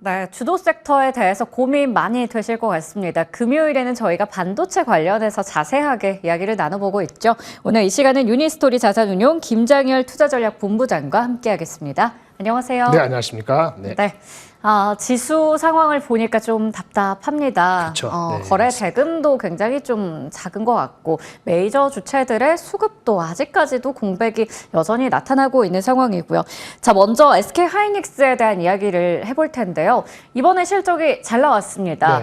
네, 주도 섹터에 대해서 고민 많이 되실 것 같습니다. 금요일에는 저희가 반도체 관련해서 자세하게 이야기를 나눠보고 있죠. 오늘 이 시간은 유니스토리 자산운용 김장열 투자전략본부장과 함께하겠습니다. 안녕하세요. 네, 안녕하십니까. 네. 지수 상황을 보니까 좀 답답합니다. 그렇죠. 네, 거래 대금도 굉장히 좀 작은 것 같고 메이저 주체들의 수급도 아직까지도 공백이 여전히 나타나고 있는 상황이고요. 자, 먼저 SK 하이닉스에 대한 이야기를 해볼 텐데요. 이번에 실적이 잘 나왔습니다.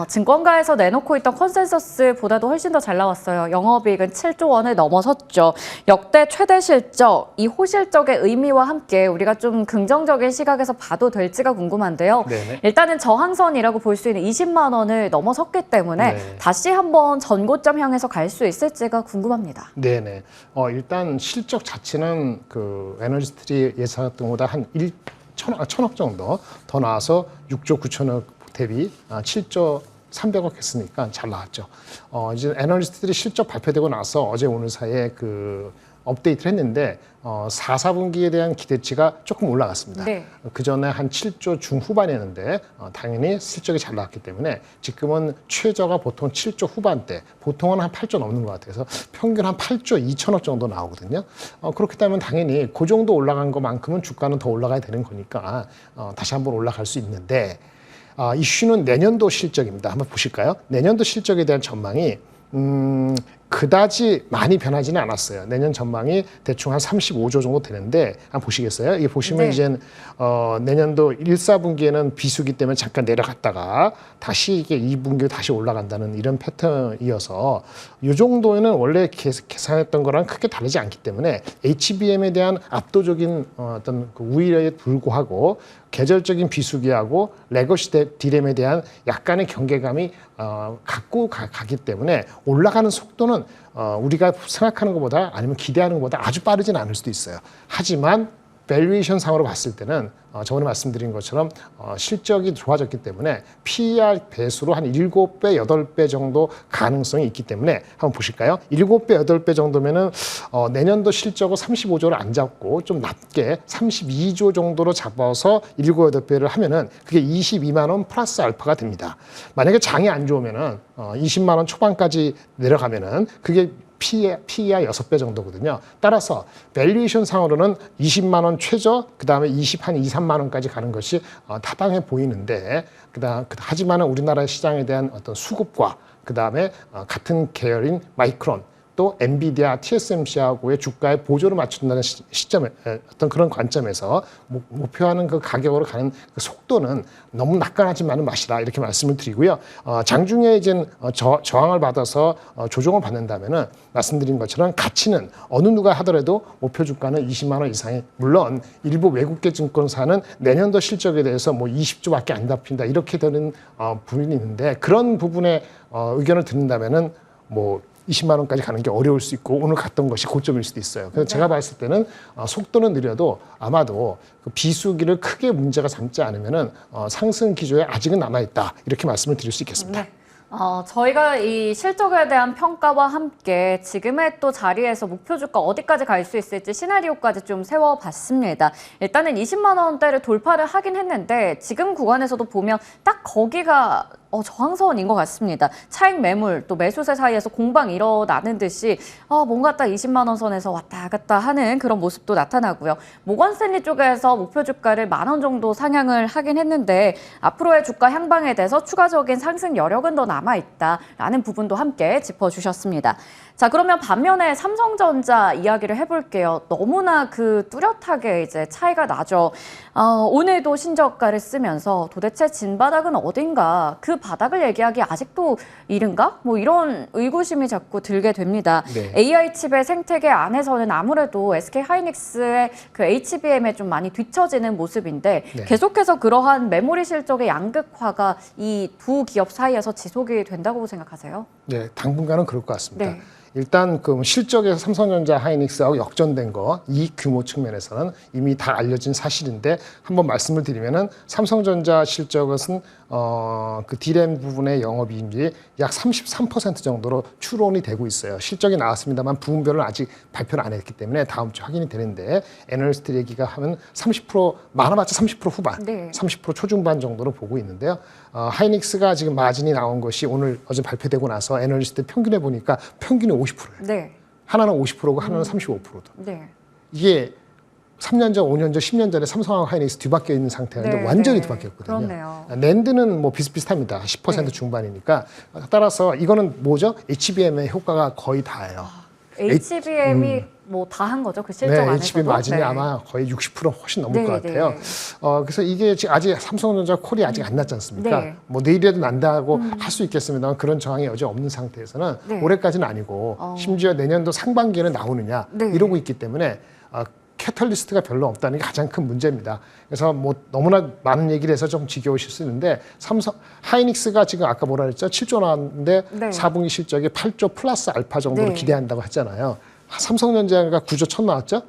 증권가에서 내놓고 있던 컨센서스보다도 훨씬 더 잘 나왔어요. 영업이익은 7조 원을 넘어섰죠. 역대 최대 실적, 이 호실적의 의미와 함께 우리가 좀 긍정적인 시각에서 봐도 될지가 궁금한데요. 네네. 일단은 저항선이라고 볼 수 있는 20만 원을 넘어섰기 때문에 네. 다시 한번 전고점 향해서 갈 수 있을지가 궁금합니다. 네네. 일단 실적 자체는 그 에너지스트리 예상했던 것보다 한 1천억 정도 더 나와서 6조 9천억 대비 7조 300억 했으니까 잘 나왔죠. 이제 애널리스트들이 실적 발표되고 나서 어제 오늘 사이에 그 업데이트를 했는데 4, 4분기에 대한 기대치가 조금 올라갔습니다. 네. 그 전에 한 7조 중후반이었는데 당연히 실적이 잘 나왔기 때문에 지금은 최저가 보통 7조 후반대, 보통은 한 8조 넘는 것 같아서 평균 한 8조 2천억 정도 나오거든요. 그렇기 때문에 당연히 그 정도 올라간 것만큼은 주가는 더 올라가야 되는 거니까 다시 한번 올라갈 수 있는데 이슈는 내년도 실적입니다. 한번 보실까요? 내년도 실적에 대한 전망이 그다지 많이 변하지는 않았어요. 내년 전망이 대충 한 35조 정도 되는데 한번 보시겠어요? 이게 보시면 이제 내년도 1, 4분기에는 비수기 때문에 잠깐 내려갔다가 다시 이게 2분기에 다시 올라간다는 이런 패턴이어서 이 정도에는 원래 계산했던 거랑 크게 다르지 않기 때문에 HBM에 대한 압도적인 어떤 그 우위에 불구하고 계절적인 비수기하고 레거시 디램에 대한 약간의 경계감이 갖고 가기 때문에 올라가는 속도는 우리가 생각하는 것보다 아니면 기대하는 것보다 아주 빠르진 않을 수도 있어요. 하지만 밸류에이션 상으로 봤을 때는 저번에 말씀드린 것처럼 실적이 좋아졌기 때문에 PER 배수로 한 7배, 8배 정도 가능성이 있기 때문에 한번 보실까요? 7배, 8배 정도면은 내년도 실적을 35조를 안 잡고 좀 낮게 32조 정도로 잡아서 7, 8배를 하면은 그게 22만 원 플러스 알파가 됩니다. 만약에 장이 안 좋으면은 20만 원 초반까지 내려가면은 그게 PER 6배 정도거든요. 따라서 밸류에이션 상으로는 20만 원 최저, 그다음에 한 2, 3만 원까지 가는 것이 타당해 보이는데 하지만 우리나라 시장에 대한 어떤 수급과 그다음에 같은 계열인 마이크론 또 엔비디아, TSMC하고의 주가의 보조를 맞춘다는 시점에 어떤 그런 관점에서 목표하는 그 가격으로 가는 그 속도는 너무 낙관하지만은 마시라 이렇게 말씀을 드리고요. 장중에 이제 저항을 받아서 조정을 받는다면은 말씀드린 것처럼 가치는 어느 누가 하더라도 목표 주가는 20만 원 이상이 물론 일부 외국계 증권사는 내년도 실적에 대해서 뭐 20조밖에 안 잡힌다 이렇게 되는 부분이 있는데 그런 부분에 의견을 듣는다면은 뭐 20만 원까지 가는 게 어려울 수 있고 오늘 갔던 것이 고점일 수도 있어요. 그래서 제가 봤을 때는 속도는 느려도 아마도 그 비수기를 크게 문제가 삼지 않으면은 상승 기조에 아직은 남아있다 이렇게 말씀을 드릴 수 있겠습니다. 네. 저희가 이 실적에 대한 평가와 함께 지금의 또 자리에서 목표 주가 어디까지 갈 수 있을지 시나리오까지 좀 세워봤습니다. 일단은 20만 원대를 돌파를 하긴 했는데 지금 구간에서도 보면 딱 거기가 저항선인 것 같습니다. 차익 매물 또 매수세 사이에서 공방이 일어나는 듯이 뭔가 딱 20만 원 선에서 왔다 갔다 하는 그런 모습도 나타나고요. 모건스탠리 쪽에서 목표 주가를 10,000원 원 정도 상향을 하긴 했는데 앞으로의 주가 향방에 대해서 추가적인 상승 여력은 더 남아있다라는 부분도 함께 짚어주셨습니다. 자, 그러면 반면에 삼성전자 이야기를 해볼게요. 너무나 그 뚜렷하게 이제 차이가 나죠. 오늘도 신저가를 쓰면서 도대체 진바닥은 어딘가 그 바닥을 얘기하기 아직도 이른가? 뭐 이런 의구심이 자꾸 들게 됩니다. 네. AI 칩의 생태계 안에서는 아무래도 SK 하이닉스의 그 HBM에 좀 많이 뒤처지는 모습인데 계속해서 그러한 메모리 실적의 양극화가 이 두 기업 사이에서 지속이 된다고 생각하세요? 네, 당분간은 그럴 것 같습니다. 네. 일단 그 실적에서 삼성전자, 하이닉스하고 역전된 거 이 규모 측면에서는 이미 다 알려진 사실인데 한번 말씀을 드리면은 삼성전자 실적은 그 D램 부분의 영업이익률이 약 33% 정도로 추론이 되고 있어요. 실적이 나왔습니다만 부분별은 아직 발표를 안 했기 때문에 다음 주 확인이 되는데 애널리스트 얘기가 하면 30% 많아봤자 30% 후반, 네. 30% 초중반 정도로 보고 있는데요. 하이닉스가 지금 마진이 나온 것이 오늘 어제 발표되고 나서 애널리스트 평균해 보니까 평균이 50%예요. 네. 하나는 50%고 하나는 35%도. 네. 이게 3년 전, 5년 전, 10년 전에 삼성하고 하이닉스 뒤바뀌어 있는 상태였는데 네, 완전히 네. 뒤바뀌었거든요. 그렇네요. 낸드는 뭐 비슷비슷합니다. 10% 네. 중반이니까. 따라서 이거는 뭐죠? HBM의 효과가 거의 다예요. HBM이 뭐 다 한 거죠? 그 실적 네, 안에서도? HBM 마진이 네. 아마 거의 60% 훨씬 넘을 네, 것 같아요. 네. 그래서 이게 지금 아직 삼성전자 콜이 아직 안 났지 않습니까? 네. 뭐 내일이라도 난다고 할 수 있겠습니다만 그런 정황이 어제 없는 상태에서는 네. 올해까지는 아니고 심지어 내년도 상반기에는 나오느냐 네. 이러고 있기 때문에 캐탈리스트가 별로 없다는 게 가장 큰 문제입니다. 그래서 뭐 너무나 많은 얘기를 해서 좀 지겨우실 수 있는데 삼성 하이닉스가 지금 아까 뭐라 그랬죠? 7조 나왔는데 네. 4분기 실적이 8조 플러스 알파 정도로 네. 기대한다고 했잖아요. 삼성전자가 9조 1천 나왔죠?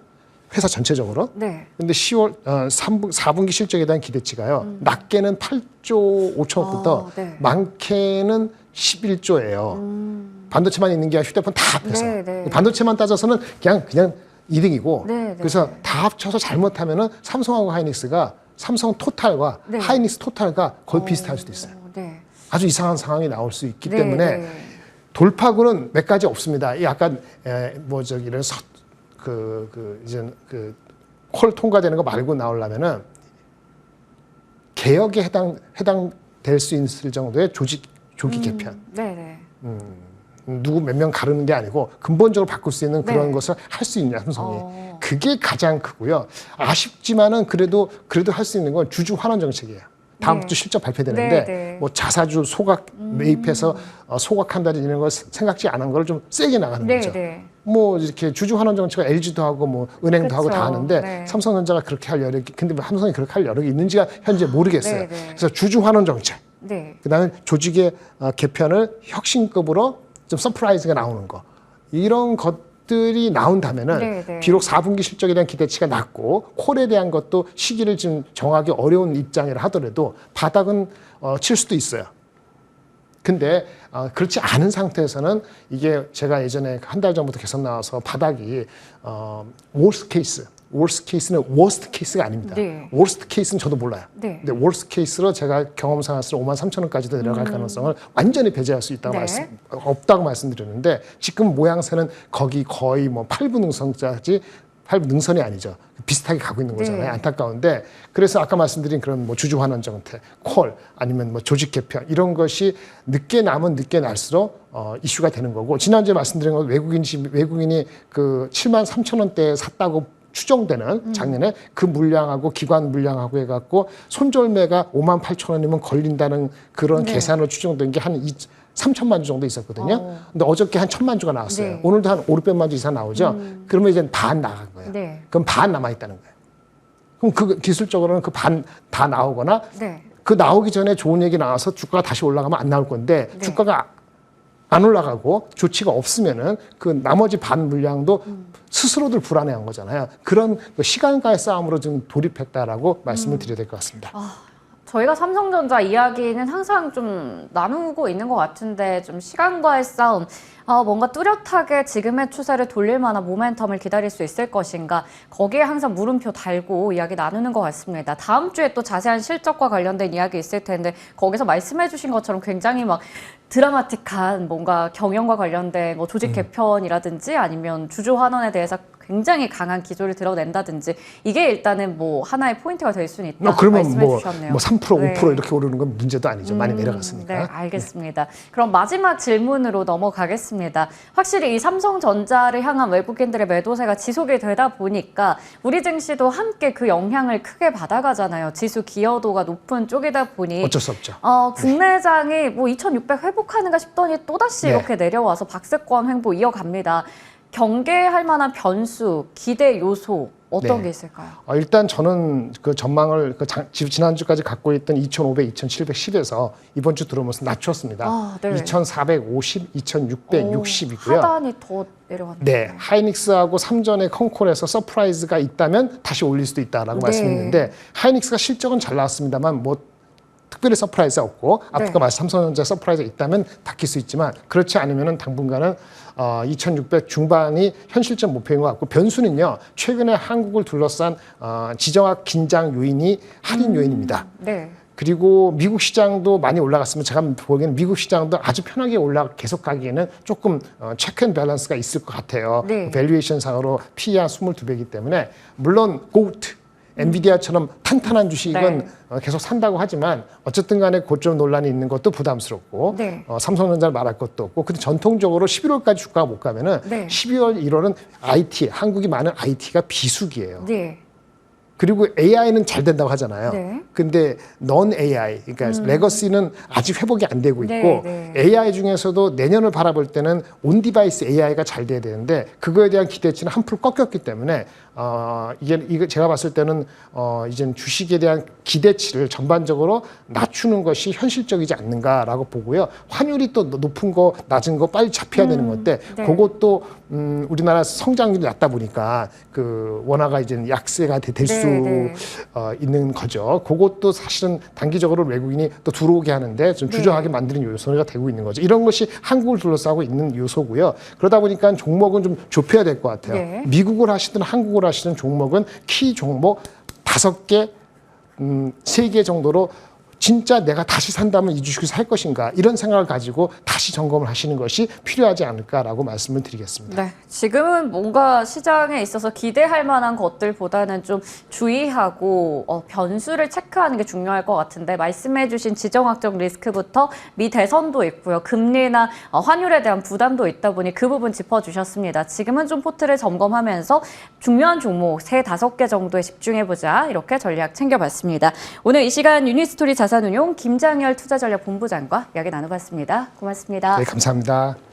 회사 전체적으로. 네. 근데 4분기 실적에 대한 기대치가요. 낮게는 8조 5천억부터 네. 많게는 11조예요. 반도체만 있는 게 아니라 휴대폰 다 합해서. 네, 네. 반도체만 따져서는 그냥 2등이고. 네, 네. 그래서 다 합쳐서 잘못하면은 삼성하고 하이닉스가 삼성 토탈과 네. 하이닉스 토탈과 거의 비슷할 수도 있어요. 네. 아주 이상한 상황이 나올 수 있기 네, 때문에 네. 돌파구는 몇 가지 없습니다. 이 약간 이런 이제 콜 통과되는 거 말고 나오려면은 개혁에 해당될 수 있을 정도의 조기 개편. 네, 네. 누구 몇 명 가르는 게 아니고 근본적으로 바꿀 수 있는 그런 네. 것을 할 수 있냐 삼성이. 그게 가장 크고요. 아쉽지만은 그래도 할 수 있는 건 주주 환원 정책이에요. 다음 네. 주 실적 발표되는데 네, 네. 뭐 자사주 소각 매입해서 소각한다든지 이런 걸 생각지 않은 걸 좀 세게 나가는 네, 거죠. 네. 뭐 이렇게 주주 환원 정책을 LG도 하고 뭐 은행도 하고 다 그쵸. 하는데 네. 삼성전자가 그렇게 할 여력이 근데 뭐 삼성이 그렇게 할 여력이 있는지가 현재 모르겠어요. 네, 네. 그래서 주주 환원 정책, 네. 그다음에 조직의 개편을 혁신급으로 좀 서프라이즈가 나오는 거 이런 것들이 나온다면은 네, 네. 비록 4분기 실적에 대한 기대치가 낮고 콜에 대한 것도 시기를 지금 정하기 어려운 입장이라 하더라도 바닥은 칠 수도 있어요. 근데 그렇지 않은 상태에서는 이게 제가 예전에 한 달 전부터 계속 나와서 바닥이 worst case는 worst case가 아닙니다. 네. worst case는 저도 몰라요. 네. 근데 worst case로 제가 경험상으로 53,000원까지도 내려갈 가능성을 완전히 배제할 수 있다고 네. 없다고 말씀드렸는데 지금 모양새는 거기 거의 뭐 8분 능선까지 8분 능선이 아니죠. 비슷하게 가고 있는 거잖아요. 네. 안타까운데 그래서 아까 말씀드린 그런 뭐 주주 환원 정책, 콜 아니면 뭐 조직 개편 이런 것이 늦게 나면 늦게 날수록 이슈가 되는 거고 지난주에 말씀드린 건 외국인이 그 73,000원대에 샀다고 추정되는 작년에 그 물량하고 기관 물량하고 해갖고 손절매가 58,000원이면 걸린다는 그런 네. 계산으로 추정된 게 한 3천만 주 정도 있었거든요. 근데 어저께 한 1,000만 주가 나왔어요. 네. 오늘도 한 5, 600만 주 이상 나오죠. 그러면 이제 반 나간 거예요. 네. 그럼 반 남아있다는 거예요. 그럼 그 기술적으로는 그 반 다 나오거나 네. 그 나오기 전에 좋은 얘기 나와서 주가가 다시 올라가면 안 나올 건데 네. 주가가 안 올라가고 조치가 없으면은 그 나머지 반 물량도 스스로들 불안해한 거잖아요. 그런 시간과의 싸움으로 좀 돌입했다라고 말씀을 드려야 될 것 같습니다. 저희가 삼성전자 이야기는 항상 좀 나누고 있는 것 같은데 좀 시간과의 싸움, 뭔가 뚜렷하게 지금의 추세를 돌릴 만한 모멘텀을 기다릴 수 있을 것인가 거기에 항상 물음표 달고 이야기 나누는 것 같습니다. 다음 주에 또 자세한 실적과 관련된 이야기 있을 텐데 거기서 말씀해 주신 것처럼 굉장히 막 드라마틱한 뭔가 경영과 관련된 뭐 조직 개편이라든지 아니면 주주 환원에 대해서 굉장히 강한 기조를 드러낸다든지 이게 일단은 뭐 하나의 포인트가 될 수는 있다 그러면 말씀해 뭐 주셨네요. 3% 네. 5% 이렇게 오르는 건 문제도 아니죠. 많이 내려갔으니까. 네, 알겠습니다. 그럼 마지막 질문으로 넘어가겠습니다. 확실히 이 삼성전자를 향한 외국인들의 매도세가 지속이 되다 보니까 우리 증시도 함께 그 영향을 크게 받아가잖아요. 지수 기여도가 높은 쪽이다 보니 어쩔 수 없죠. 국내장이 뭐 2,600 회복하는가 싶더니 또다시 네. 이렇게 내려와서 박스권 횡보 이어갑니다. 경계할 만한 변수, 기대 요소 어떤 네. 게 있을까요? 일단 저는 그 전망을 지난주까지 갖고 있던 2,500, 2,710에서 이번 주 들어오면서 낮췄습니다. 네. 2,450, 2,660이고요. 하단이 더 내려갔네요. 네, 하이닉스하고 삼전의 컨콜에서 서프라이즈가 있다면 다시 올릴 수도 있다라고 말씀했는데 하이닉스가 실적은 잘 나왔습니다만 뭐 특별히 서프라이즈가 없고 아까 말씀 삼성전자 서프라이즈가 있다면 닥칠 수 있지만 그렇지 않으면 당분간은 2,600 중반이 현실적 목표인 것 같고 변수는요. 최근에 한국을 둘러싼 지정학 긴장 요인이 할인 요인입니다. 네. 그리고 미국 시장도 많이 올라갔으면 제가 보기에는 미국 시장도 아주 편하게 계속 가기에는 조금 체크 앤 밸런스가 있을 것 같아요. 네. 밸류에이션 상으로 PE가 22배이기 때문에 물론 고트 엔비디아처럼 탄탄한 주식은 네. 계속 산다고 하지만 어쨌든 간에 고점 논란이 있는 것도 부담스럽고 네. 삼성전자를 말할 것도 없고 근데 전통적으로 11월까지 주가가 못 가면은 네. 12월, 1월은 IT, 한국이 많은 IT가 비수기예요. 네. 그리고 AI는 잘 된다고 하잖아요. 네. 근데 넌 AI, 그러니까 레거시는 아직 회복이 안 되고 있고 네. AI 중에서도 내년을 바라볼 때는 온 디바이스 AI가 잘 돼야 되는데 그거에 대한 기대치는 한풀 꺾였기 때문에 이게 제가 봤을 때는 이제 주식에 대한 기대치를 전반적으로 낮추는 것이 현실적이지 않는가라고 보고요. 환율이 또 높은 거, 낮은 거 빨리 잡혀야 되는 건데 네. 그것도 우리나라 성장률이 낮다 보니까 그 원화가 이제 약세가 될 수 있는 거죠. 그것도 사실은 단기적으로 외국인이 또 들어오게 하는데 좀 주저하게 만드는 요소가 되고 있는 거죠. 이런 것이 한국을 둘러싸고 있는 요소고요. 그러다 보니까 종목은 좀 좁혀야 될 것 같아요. 네. 미국을 하시든 한국을 하시든 종목은 키 종목 5개, 3개 정도로 진짜 내가 다시 산다면 이 주식을 살 것인가 이런 생각을 가지고 다시 점검을 하시는 것이 필요하지 않을까라고 말씀을 드리겠습니다. 네, 지금은 뭔가 시장에 있어서 기대할 만한 것들보다는 좀 주의하고 변수를 체크하는 게 중요할 것 같은데 말씀해주신 지정학적 리스크부터 미 대선도 있고요. 금리나 환율에 대한 부담도 있다 보니 그 부분 짚어주셨습니다. 지금은 좀 포트를 점검하면서 중요한 종목 3-5개 정도에 집중해보자 이렇게 전략 챙겨봤습니다. 오늘 이 시간 유니스토리 자산운용 김장열 투자전략본부장과 이야기 나눠봤습니다. 고맙습니다. 네, 감사합니다.